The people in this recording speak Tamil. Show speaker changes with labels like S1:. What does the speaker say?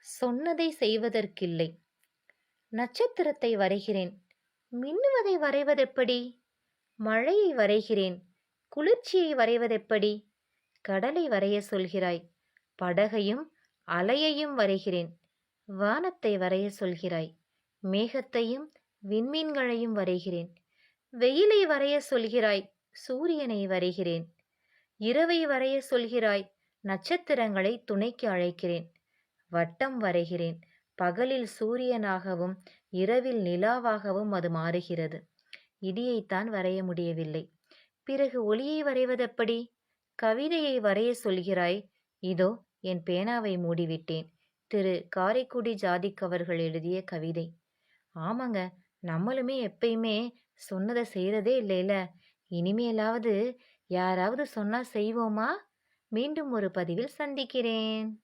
S1: சொன்னதை செய்வதற்கில்லை. நட்சத்திரத்தை வரைகிறேன். மின்னுவதை வரைவதெப்படி? மழையை வரைகிறேன். குளிர்ச்சியை வரைவதெப்படி? கடலை வரையச் சொல்கிறாய். படகையும் அலையையும் வரைகிறேன். வானத்தை வரையச் சொல்கிறாய். மேகத்தையும் விண்மீன்களையும் வரைகிறேன். வெயிலை வரையச் சொல்கிறாய். சூரியனை வரைகிறேன். இரவை வரையச் சொல்கிறாய். நட்சத்திரங்களை துணைக்கு அழைக்கிறேன். வட்டம் வரைகிறேன். பகலில் சூரியனாகவும் இரவில் நிலாவாகவும் அது மாறுகிறது. இடியைத்தான் வரைய முடியவில்லை. பிறகு ஒளியை வரைவதெப்படி? கவிதையை வரைய சொல்கிறாய். இதோ என் பேனாவை மூடிவிட்டேன். திரு காரைக்குடி ஜாதிக் அவர்கள் எழுதிய கவிதை. ஆமாங்க, நம்மளுமே எப்பயுமே சொன்னதை செய்கிறதே இல்லைல. இனிமேலாவது யாராவது சொன்னா செய்வோமா? மீண்டும் ஒரு பதிவில் சந்திக்கிறேன்.